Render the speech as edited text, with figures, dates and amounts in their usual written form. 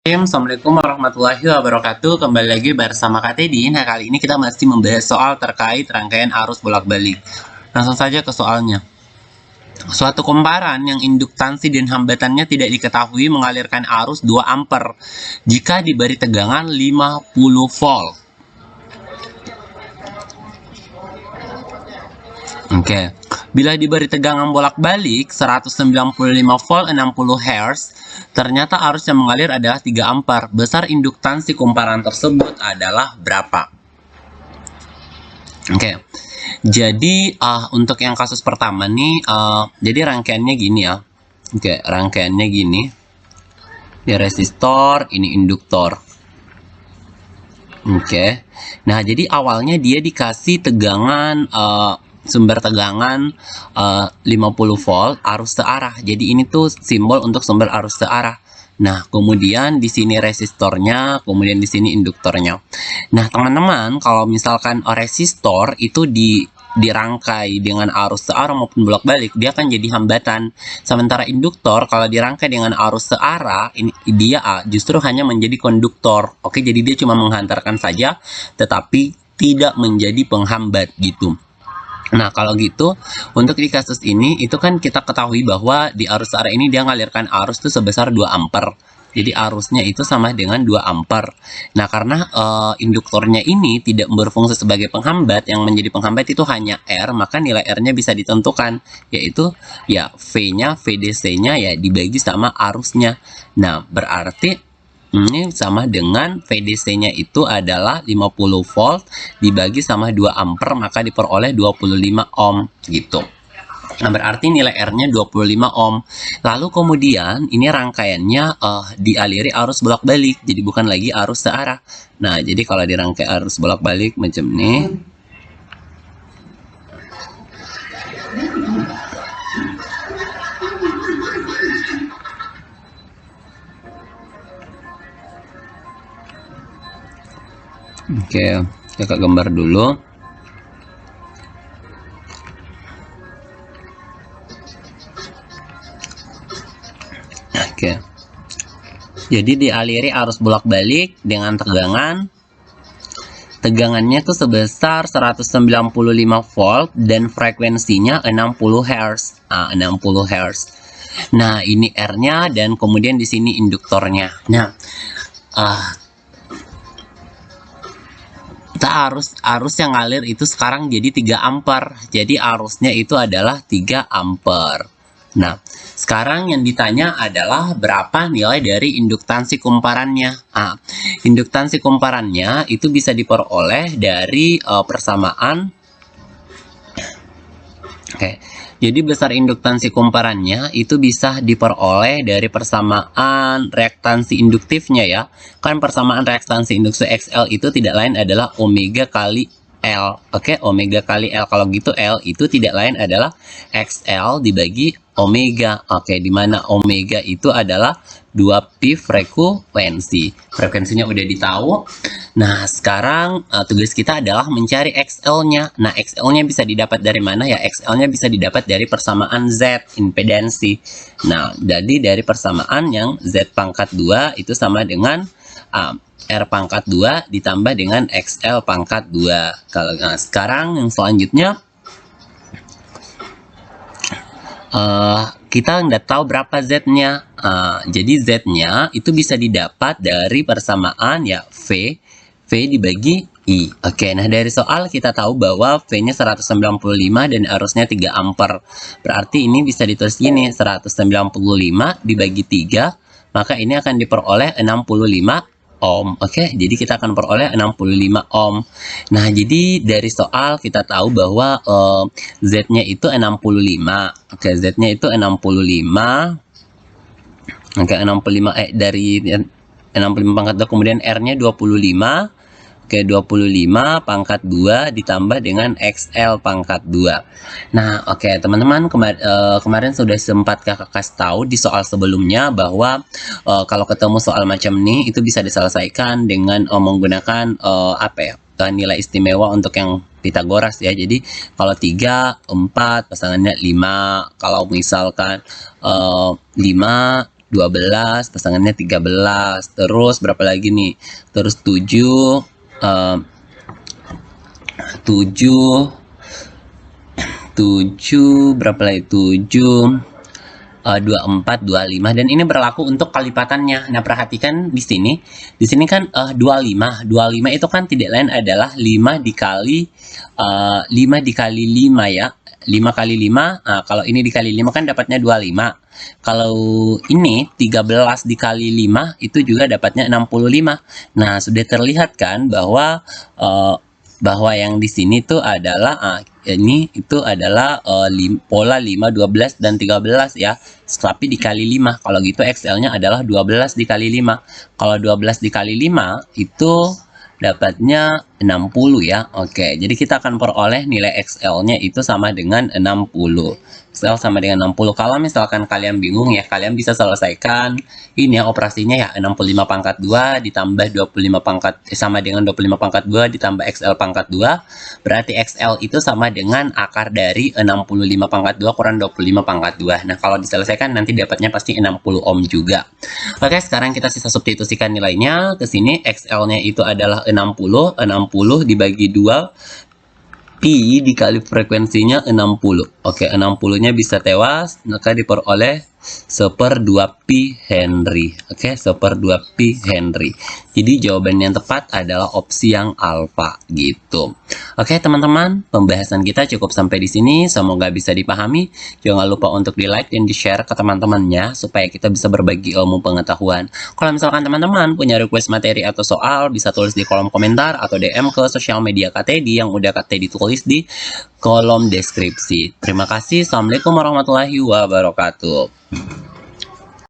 Assalamualaikum warahmatullahi wabarakatuh. Kembali lagi bersama Kak Teddy. Nah, kali ini kita masih membahas soal terkait rangkaian arus bolak-balik. Langsung saja ke soalnya. Suatu kumparan yang induktansi dan hambatannya tidak diketahui mengalirkan arus 2 ampere jika diberi tegangan 50 volt. Oke. Bila diberi tegangan bolak-balik 195 volt 60 Hz, ternyata arus yang mengalir adalah 3 ampere. Besar induktansi kumparan tersebut adalah berapa? Oke. Jadi untuk yang kasus pertama nih, jadi rangkaiannya gini ya. Oke, rangkaiannya gini. Ini resistor, ini induktor. Oke. Nah, jadi awalnya dia dikasih tegangan sumber tegangan 50 volt arus searah. Jadi ini tuh simbol untuk sumber arus searah. Nah, kemudian di sini resistornya, kemudian di sini induktornya. Nah, teman-teman, kalau misalkan resistor itu dirangkai dengan arus searah maupun bolak-balik, dia akan jadi hambatan. Sementara induktor kalau dirangkai dengan arus searah, ini dia justru hanya menjadi konduktor. Oke, jadi dia cuma menghantarkan saja, tetapi tidak menjadi penghambat gitu. Nah, kalau gitu, untuk di kasus ini, itu kan kita ketahui bahwa di arus searah ini dia mengalirkan arus itu sebesar 2 ampere. Jadi arusnya itu sama dengan 2 ampere. Nah, karena induktornya ini tidak berfungsi sebagai penghambat, yang menjadi penghambat itu hanya R, maka nilai R-nya bisa ditentukan, yaitu ya V-nya, VDC-nya ya dibagi sama arusnya. Nah, berarti ini sama dengan VDC-nya itu adalah 50 volt dibagi sama 2 ampere, maka diperoleh 25 ohm gitu. Nah, berarti nilai R-nya 25 ohm. Lalu kemudian ini rangkaiannya dialiri arus bolak-balik, jadi bukan lagi arus searah. Nah, jadi kalau dirangkai arus bolak-balik macam ini, oke, kakak gambar dulu. Oke. Jadi dialiri arus bolak-balik dengan tegangannya itu sebesar 195 volt dan frekuensinya 60 Hz. 60 Hz. Nah, ini R-nya dan kemudian di sini induktornya. Nah, kita arus yang ngalir itu sekarang jadi 3 ampere. Jadi arusnya itu adalah 3 ampere. Nah, sekarang yang ditanya adalah berapa nilai dari induktansi kumparannya. Induktansi kumparannya itu bisa diperoleh dari persamaan. Oke. Jadi besar induktansi kumparannya itu bisa diperoleh dari persamaan reaktansi induktifnya ya. Kan persamaan reaktansi induktif XL itu tidak lain adalah omega kali L. Oke, omega kali L. Kalau gitu L itu tidak lain adalah XL dibagi omega. Oke, di mana omega itu adalah 2pi frekuensi. Frekuensinya udah ditahu. Nah, sekarang tugas kita adalah mencari XL-nya. Nah, XL-nya bisa didapat dari mana ya? XL-nya bisa didapat dari persamaan Z, impedansi. Nah, jadi dari persamaan yang Z pangkat 2 itu sama dengan R pangkat 2 ditambah dengan XL pangkat 2. Kalau sekarang yang selanjutnya kita nggak tahu berapa Z-nya. Jadi Z-nya itu bisa didapat dari persamaan ya V dibagi I. Oke, nah dari soal kita tahu bahwa V-nya 195 dan arusnya 3 ampere. Berarti ini bisa ditulis gini, 195 dibagi 3, maka ini akan diperoleh 65 ohm. Oke, jadi kita akan peroleh 65 ohm. Nah, jadi dari soal kita tahu bahwa Z-nya itu 65. Oke, Z-nya itu 65. Oke, 65 dari 65 pangkat 2, kemudian R-nya 25. Oke, 25 pangkat 2 ditambah dengan XL pangkat 2. Nah, oke, teman-teman, kemarin sudah sempat kakak kasih tahu di soal sebelumnya bahwa kalau ketemu soal macam ini itu bisa diselesaikan dengan menggunakan nilai istimewa untuk yang Pitagoras ya. Jadi kalau 3, 4 pasangannya 5. Kalau misalkan 5 12, pasangannya 13. Terus berapa lagi nih? Terus 7, 7 berapa lagi? 7, 24, 25, dan ini berlaku untuk kalipatannya. Nah, perhatikan di sini. Di sini kan 25. 25 itu kan tidak lain adalah 5 dikali 5 dikali 5 ya. 5 kali 5. Nah, kalau ini dikali 5 kan dapatnya 25. Kalau ini 13 dikali 5 itu juga dapatnya 65. Nah, sudah terlihat kan bahwa yang di sini tuh adalah ini itu adalah pola 5, 12, dan 13 ya. Tapi dikali 5. Kalau gitu XL-nya adalah 12 dikali 5. Kalau 12 dikali 5 itu dapatnya 60 ya. Oke, jadi kita akan peroleh nilai XL-nya itu sama dengan 60. XL sama dengan 60. Kalau misalkan kalian bingung ya, kalian bisa selesaikan ini ya operasinya ya, 65 pangkat 2 ditambah 25 pangkat sama dengan 25 pangkat 2 ditambah XL pangkat 2. Berarti XL itu sama dengan akar dari 65 pangkat 2 kurang 25 pangkat 2. Nah, kalau diselesaikan nanti dapatnya pasti 60 ohm juga. Oke, sekarang kita sisa substitusikan nilainya ke sini. XL-nya itu adalah 60. 60 dibagi 2 pi dikali frekuensinya 60. Oke, 60-nya bisa tewas, maka diperoleh 1/2 pi Henry. Oke, 1/2 pi Henry. Jadi jawaban yang tepat adalah opsi yang alfa gitu. Oke, teman-teman, pembahasan kita cukup sampai di sini. Semoga bisa dipahami. Jangan lupa untuk di-like dan di-share ke teman-temannya supaya kita bisa berbagi ilmu pengetahuan. Kalau misalkan teman-teman punya request materi atau soal, bisa tulis di kolom komentar atau DM ke sosial media KTD yang udah KTD tulis di kolom deskripsi. Terima kasih. Assalamualaikum warahmatullahi wabarakatuh.